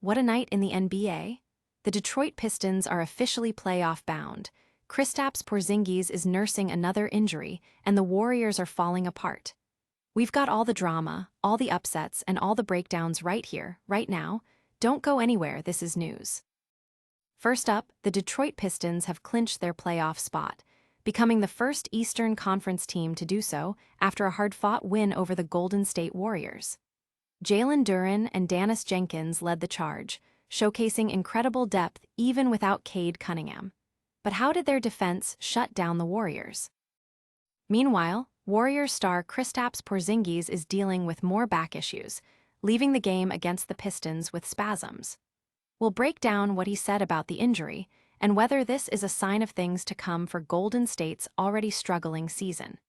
What a night in the NBA! The Detroit Pistons are officially playoff bound. Kristaps Porzingis is nursing another injury, and the Warriors are falling apart. We've got all the drama, all the upsets, and all the breakdowns right here, right now. Don't go anywhere, this is news. First up, the Detroit Pistons have clinched their playoff spot, becoming the first Eastern Conference team to do so after a hard-fought win over the Golden State Warriors. Jalen Duren and Daniss Jenkins led the charge, showcasing incredible depth even without Cade Cunningham. But how did their defense shut down the Warriors? Meanwhile, Warriors star Kristaps Porzingis is dealing with more back issues, leaving the game against the Pistons with spasms. We'll break down what he said about the injury and whether this is a sign of things to come for Golden State's already struggling season.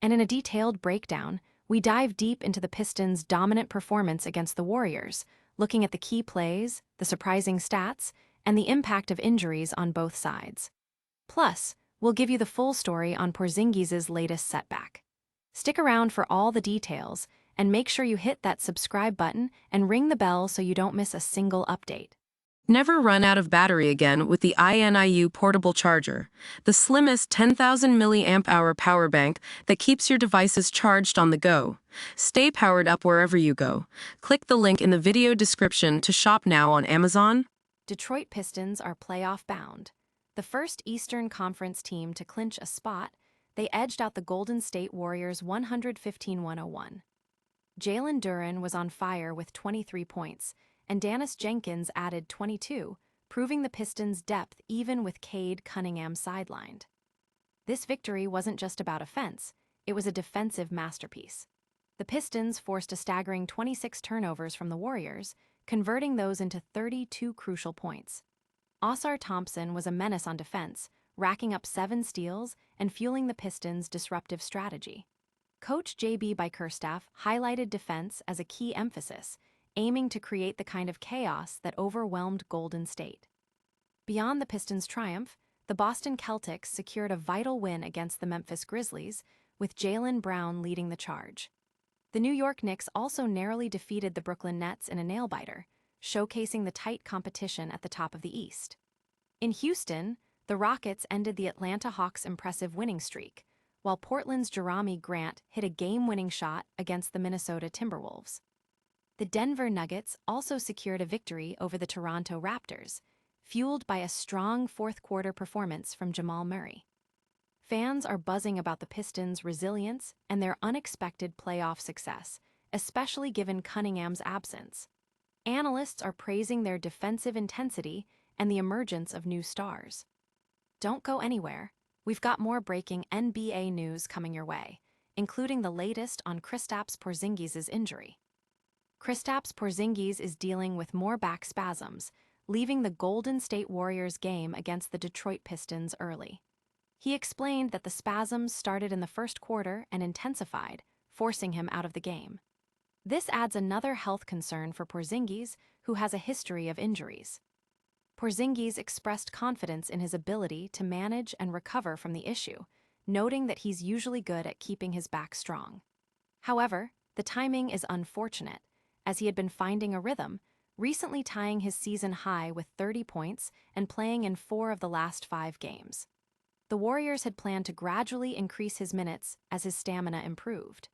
And in a detailed breakdown, we dive deep into the Pistons' dominant performance against the Warriors, looking at the key plays, the surprising stats, and the impact of injuries on both sides. Plus, we'll give you the full story on Porzingis' latest setback. Stick around for all the details, and make sure you hit that subscribe button and ring the bell so you don't miss a single update. Never run out of battery again with the INIU portable charger, the slimmest 10,000 mAh power bank that keeps your devices charged on the go. Stay powered up wherever you go. Click the link in the video description to shop now on Amazon. Detroit Pistons are playoff bound. The first Eastern Conference team to clinch a spot, they edged out the Golden State Warriors 115-101. Jalen Duren was on fire with 23 points, and Daniss Jenkins added 22, proving the Pistons' depth even with Cade Cunningham sidelined. This victory wasn't just about offense, it was a defensive masterpiece. The Pistons forced a staggering 26 turnovers from the Warriors, converting those into 32 crucial points. Ausar Thompson was a menace on defense, racking up 7 steals and fueling the Pistons' disruptive strategy. Coach J.B. Bickerstaff highlighted defense as a key emphasis, aiming to create the kind of chaos that overwhelmed Golden State. Beyond the Pistons' triumph, the Boston Celtics secured a vital win against the Memphis Grizzlies, with Jalen Brown leading the charge. The New York Knicks also narrowly defeated the Brooklyn Nets in a nail-biter, showcasing the tight competition at the top of the East. In Houston, the Rockets ended the Atlanta Hawks' impressive winning streak, while Portland's Jerami Grant hit a game-winning shot against the Minnesota Timberwolves. The Denver Nuggets also secured a victory over the Toronto Raptors, fueled by a strong fourth-quarter performance from Jamal Murray. Fans are buzzing about the Pistons' resilience and their unexpected playoff success, especially given Cunningham's absence. Analysts are praising their defensive intensity and the emergence of new stars. Don't go anywhere. We've got more breaking NBA news coming your way, including the latest on Kristaps Porzingis' injury. Kristaps Porzingis is dealing with more back spasms, leaving the Golden State Warriors game against the Detroit Pistons early. He explained that the spasms started in the first quarter and intensified, forcing him out of the game. This adds another health concern for Porzingis, who has a history of injuries. Porzingis expressed confidence in his ability to manage and recover from the issue, noting that he's usually good at keeping his back strong. However, the timing is unfortunate, as he had been finding a rhythm, recently tying his season high with 30 points and playing in 4 of the last 5 games. The Warriors had planned to gradually increase his minutes as his stamina improved.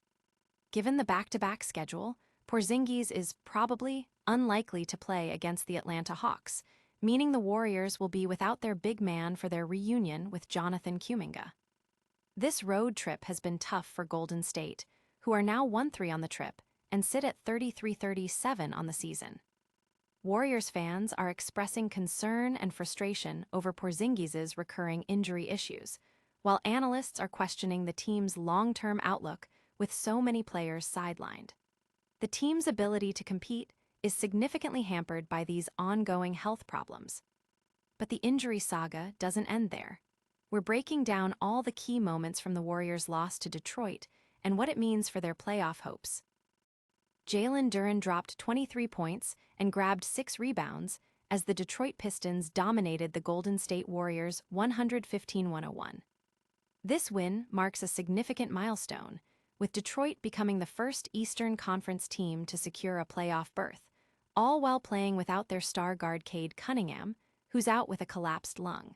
Given the back-to-back schedule, Porzingis is probably unlikely to play against the Atlanta Hawks, meaning the Warriors will be without their big man for their reunion with Jonathan Kuminga. This road trip has been tough for Golden State, who are now 1-3 on the trip and sit at 33-37 on the season. Warriors fans are expressing concern and frustration over Porzingis' recurring injury issues, while analysts are questioning the team's long-term outlook with so many players sidelined. The team's ability to compete is significantly hampered by these ongoing health problems. But the injury saga doesn't end there. We're breaking down all the key moments from the Warriors' loss to Detroit and what it means for their playoff hopes. Jalen Duren dropped 23 points and grabbed 6 rebounds as the Detroit Pistons dominated the Golden State Warriors 115-101. This win marks a significant milestone, with Detroit becoming the first Eastern Conference team to secure a playoff berth, all while playing without their star guard Cade Cunningham, who's out with a collapsed lung.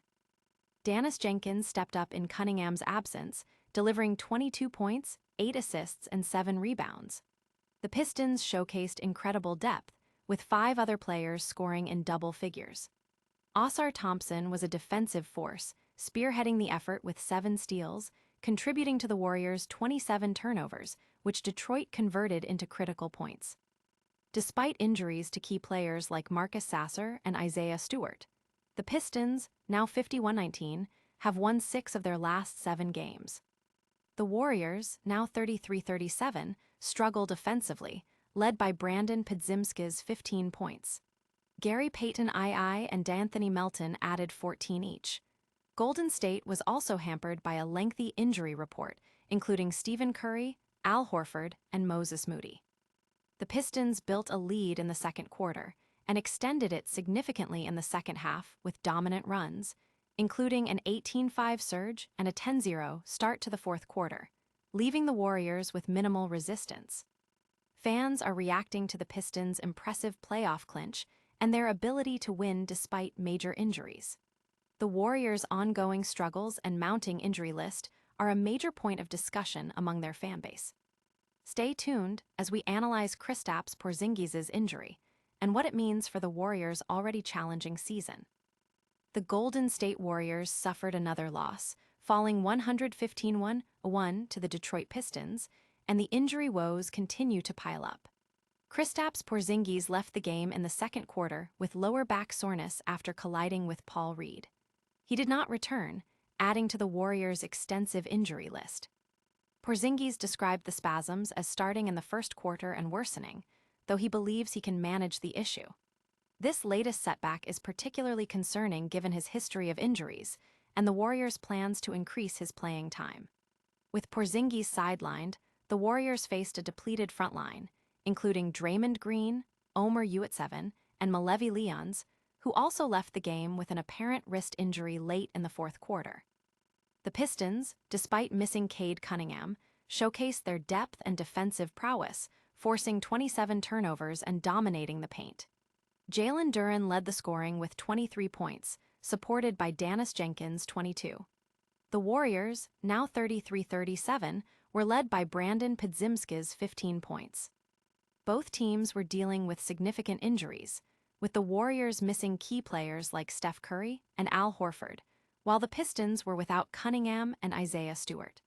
Daniss Jenkins stepped up in Cunningham's absence, delivering 22 points, 8 assists, and 7 rebounds. The Pistons showcased incredible depth, with 5 other players scoring in double figures. Ausar Thompson was a defensive force, spearheading the effort with 7 steals, contributing to the Warriors' 27 turnovers, which Detroit converted into critical points. Despite injuries to key players like Marcus Sasser and Isaiah Stewart, the Pistons, now 51-19, have won 6 of their last 7 games. The Warriors, now 33-37, struggle defensively, led by Brandon Podziemski's 15 points. Gary Payton II and D'Anthony Melton added 14 each. Golden State was also hampered by a lengthy injury report, including Stephen Curry, Al Horford, and Moses Moody. The Pistons built a lead in the second quarter and extended it significantly in the second half with dominant runs, including an 18-5 surge and a 10-0 start to the fourth quarter, leaving the Warriors with minimal resistance. Fans are reacting to the Pistons' impressive playoff clinch and their ability to win despite major injuries. The Warriors' ongoing struggles and mounting injury list are a major point of discussion among their fanbase. Stay tuned as we analyze Kristaps Porzingis' injury and what it means for the Warriors' already challenging season. The Golden State Warriors suffered another loss, falling 115-1 to the Detroit Pistons, and the injury woes continue to pile up. Kristaps Porzingis left the game in the second quarter with lower back soreness after colliding with Paul Reed. He did not return, adding to the Warriors' extensive injury list. Porzingis described the spasms as starting in the first quarter and worsening, though he believes he can manage the issue. This latest setback is particularly concerning given his history of injuries and the Warriors' plans to increase his playing time. With Porzingis sidelined, the Warriors faced a depleted front line, including Draymond Green, Omer Uitsevin, and Malevi Leons, who also left the game with an apparent wrist injury late in the fourth quarter. The Pistons, despite missing Cade Cunningham, showcased their depth and defensive prowess, forcing 27 turnovers and dominating the paint. Jalen Duren led the scoring with 23 points, supported by Daniss Jenkins' 22. The Warriors, now 33-37, were led by Brandon Podziemski's 15 points. Both teams were dealing with significant injuries, with the Warriors missing key players like Steph Curry and Al Horford, while the Pistons were without Cunningham and Isaiah Stewart.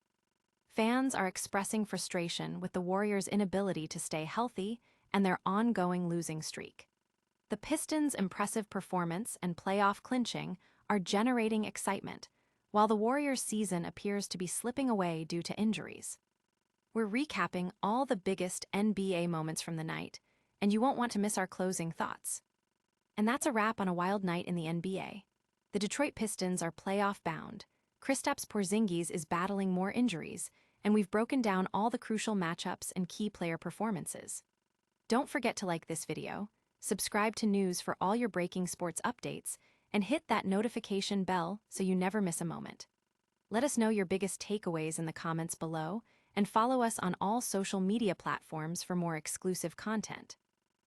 Fans are expressing frustration with the Warriors' inability to stay healthy and their ongoing losing streak. The Pistons' impressive performance and playoff clinching are generating excitement, while the Warriors' season appears to be slipping away due to injuries. We're recapping all the biggest NBA moments from the night, and you won't want to miss our closing thoughts. And that's a wrap on a wild night in the NBA. The Detroit Pistons are playoff bound, Kristaps Porzingis is battling more injuries, and we've broken down all the crucial matchups and key player performances. Don't forget to like this video, subscribe to News for all your breaking sports updates, and hit that notification bell so you never miss a moment. Let us know your biggest takeaways in the comments below, and follow us on all social media platforms for more exclusive content.